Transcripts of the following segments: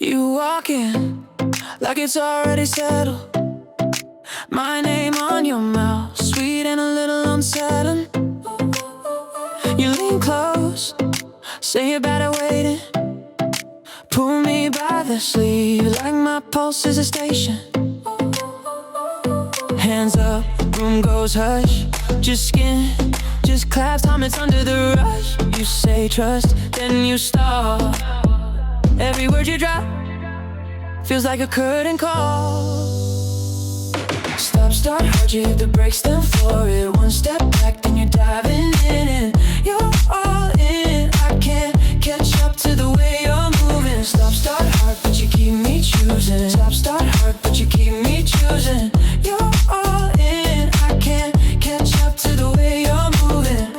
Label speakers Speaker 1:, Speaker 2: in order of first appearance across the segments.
Speaker 1: You walk in like it's already settled. My name on your mouth, sweet and a little unsettling. You lean close, say you're better waiting. Pull me by the sleeve like my pulse is a station. Hands up, room goes hush. Just skin, just claps, time it's under the rush. You say trust, then you stop. Every word you drop feels like a curtain call. Stop, start hard, you hit the brakes, then floor it. One step back, then you're diving in and you're all in. I can't catch up to the way you're moving. Stop, start hard, but you keep me choosing. Stop, start hard, but you keep me choosing. You're all in. I can't catch up to the way you're moving.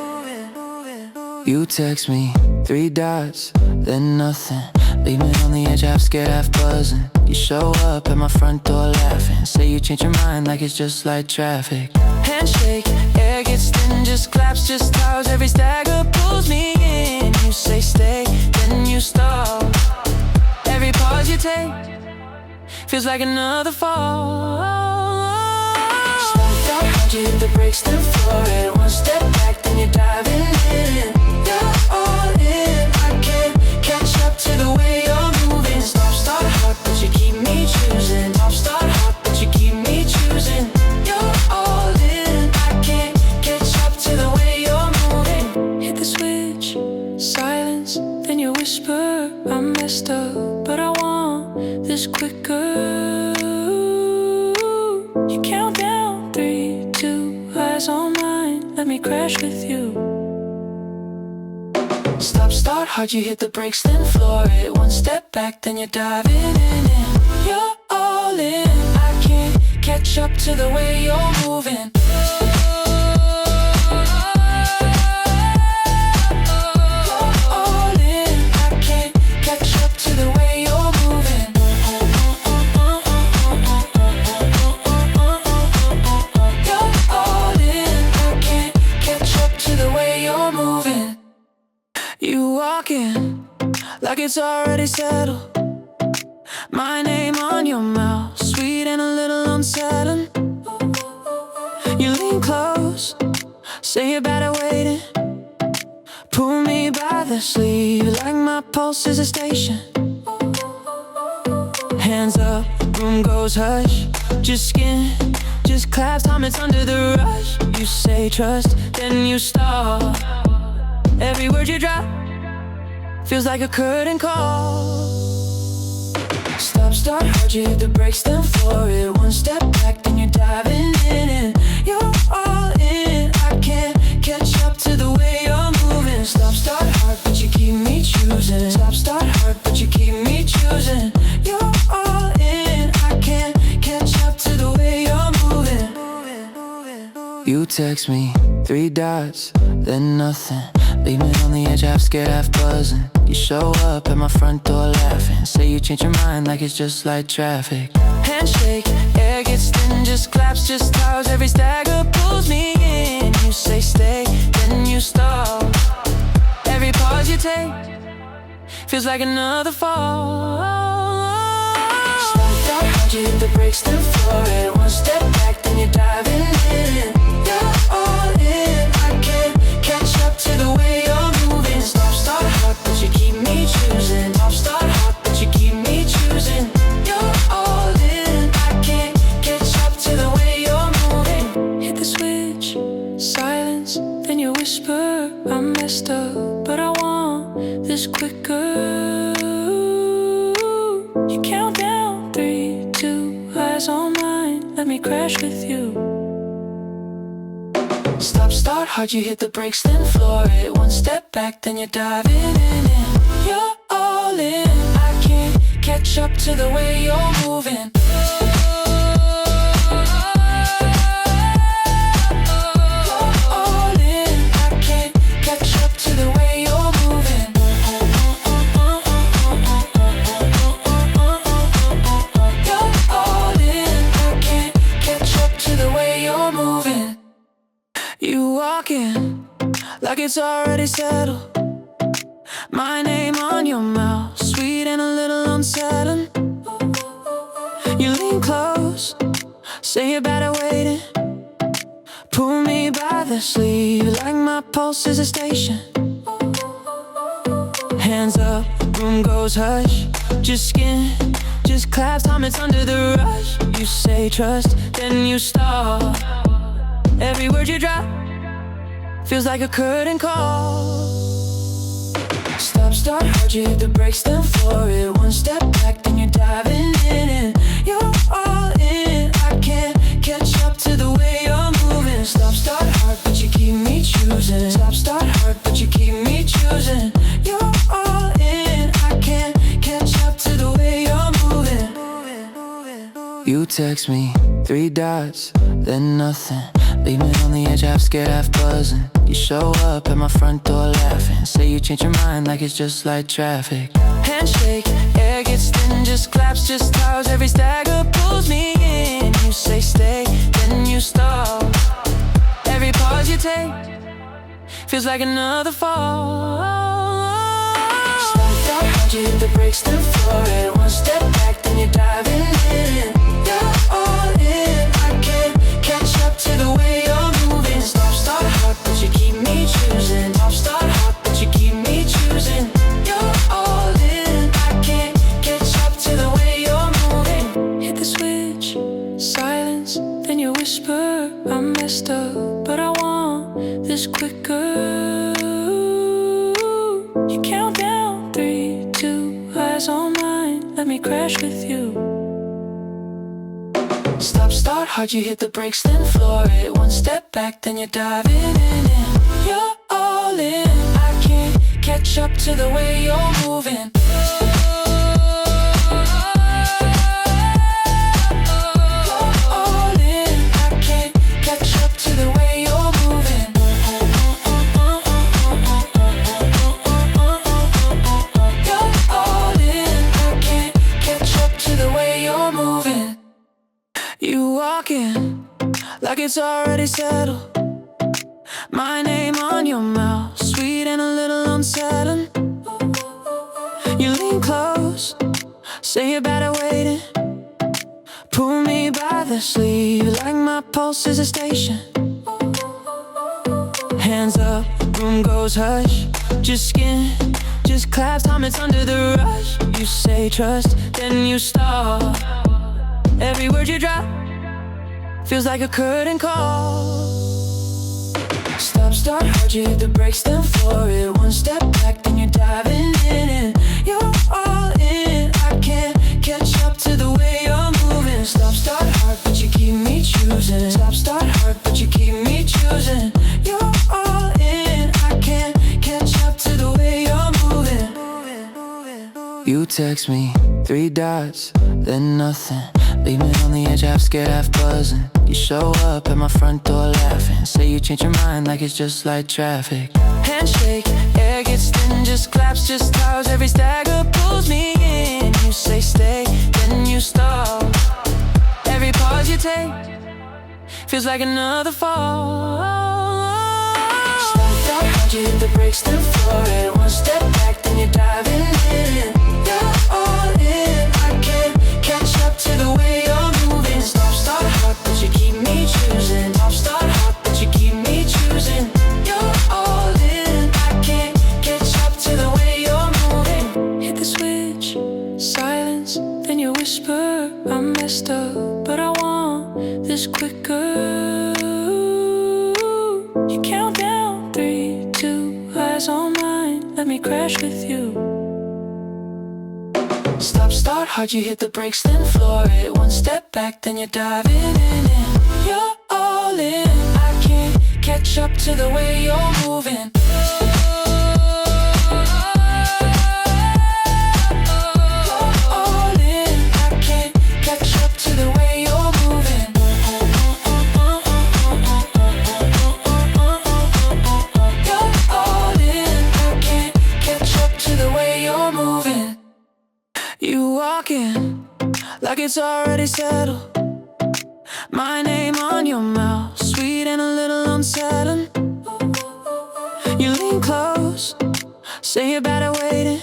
Speaker 1: You text me 3 dots, then nothing. Leave me on the edge, half scared, half buzzing. You show up at my front door laughing. Say you change your mind like it's just like traffic. Handshake, air gets thin, just claps, just towers. Every stagger pulls me in. You say stay, then you stop. Every pause you take feels like another fall. Stop, start hard, you hit the brakes, then floor it. One step back, then you're diving in. You're all in. I can't catch up to the way you're moving. Stop, start hard, but you keep me choosing. Stop, start hard, but you keep me choosing. You're all in. I can't catch up to the way you're moving. Hit the switch, silence, then you whisper, I messed up, but I want this quicker. You count down 3, 2, eyes on mine, let me crash with you. Stop, start hard, you hit the brakes, then floor it. One step back, then you're diving in and you're all in. I can't catch up to the way you're moving. You're all in. I can't catch up to the way you're moving. You're all in. I can't catch up to the way you're moving. You walk in like it's already settled. My name on your mouth, sweet and a little unsettling. You lean close, say you're better waiting. Pull me by the sleeve like my pulse is a station. Hands up, room goes hush. Just skin, just claps, time it's under the rush. You say trust, then you stop. Every word you drop feels like a curtain call. Stop, start hard, you hit the brakes, then floor it. One step back, then you're diving in and you're all in. I can't catch up to the way you're moving. Stop, start hard, but you keep me choosing. Stop, start hard, but you keep me choosing. You're all in. I can't catch up to the way you're moving. You text me 3 dots, then nothing. Leave me on the edge, half scared, half buzzing. You show up at my front door laughing. Say you change your mind like it's just like traffic. Handshake, air gets thin, just claps, just towers. Every stagger pulls me in. You say stay, then you stop. Every pause you take feels like another fall. Stop, start hard, you hit the brakes, then floor it. One step back, then you're diving in. You're all in. I can't catch up to the way you're moving. Stop, start hard, but you keep me choosing. Stop, start hard, but you keep me choosing. You're all in. I can't catch up to the way you're moving. Hit the switch, silence, then you whisper, I messed up, but I want this quicker. You count down 3, 2, eyes on mine, let me crash with you. Stop, start hard, you hit the brakes, then floor it. One step back, then you're diving in and you're all in. I can't catch up to the way you're moving. You're all in. I can't catch up to the way you're moving. You're all in. I can't catch up to the way you're moving. You walk in like it's already settled. My name on your mouth, sweet and a little unsettling. unsettling. You lean close, say you're better waiting. Pull me by the sleeve like my pulse is a station. Hands up, room goes hush. Just skin, just claps, time it's under the rush. You say trust, then you stop. Every word you drop feels like a curtain call. Stop, start hard, you hit the brakes, then floor it. One step back, then you're diving in and you're all in. I can't catch up to the way you're moving. Stop, start hard, but you keep me choosing. Stop, start hard, but you keep me choosing. You're all in. I can't catch up to the way you're moving. You text me 3 dots, then nothing. Leave me on the edge, half scared, half buzzing. You show up at my front door laughing. Say you change your mind like it's just like traffic. Handshake, air gets thin, just claps, just towers. Every stagger pulls me in. You say stay, then you stop. Every pause you take feels like another fall. Stop, start hard, you hit the brakes, then floor it. One step back, then you're diving in. You're all in. I can't catch up to the way you're moving. Stop, start hard, but you keep me choosing. Stop, start hard, but you keep me choosing. You're all in. I can't catch up to the way you're moving. Hit the switch, silence, then you whisper, I messed up, but I want this quicker. You count down 3, 2, eyes on mine, let me crash with you. Stop, start hard, you hit the brakes, then floor it. One step back, then you're diving in and you're all in. I can't catch up to the way you're moving. You're all in. I can't catch up to the way you're moving. You're all in. I can't catch up to the way you're moving. You walk in like it's already settled. My name on your mouth, sweet and a little unsettling. You lean close, say you're better waiting. Pull me by the sleeve like my pulse is a station. Hands up, room goes hush. Just skin, just claps, time it's under the rush. You say trust, then you stop. Every word you drop feels like a curtain call. Stop, start hard, you hit the brakes, then floor it. One step back, then you're diving in and you're all in. I can't catch up to the way you're moving. Stop, start hard, but you keep me choosing. Stop, start hard, but you keep me choosing. You're all in. I can't catch up to the way you're moving. You text me 3 dots, then nothing. Leave me on the edge, half scared, half buzzing. You show up at my front door laughing. Say you change your mind like it's just like traffic. Handshake, air gets thin, just claps, just towers. Every stagger pulls me in. You say stay, then you stop. Every pause you take feels like another fall. Stop, start hard, you hit the brakes, then floor it. One step back, then you're diving in. You're all in. I can't catch up to the way you're moving. Stop, start hard, but you keep me choosing. Stop, start hard, but you keep me choosing. You're all in. I can't catch up to the way you're moving. Hit the switch, silence, then you whisper, I messed up, but I want this quicker. You count down 3, 2, eyes on mine, let me crash with you. Stop, start hard, you hit the brakes, then floor it. One step back, then you're diving in and you're all in. I can't catch up to the way you're moving. You're all in. I can't catch up to the way you're moving. You're all in. I can't catch up to the way you're moving. You walk in like it's already settled. My name on your mouth, sweet and a little unsettling. You lean close, say you're better waiting.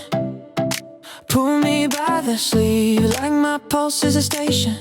Speaker 1: Pull me by the sleeve like my pulse is a station.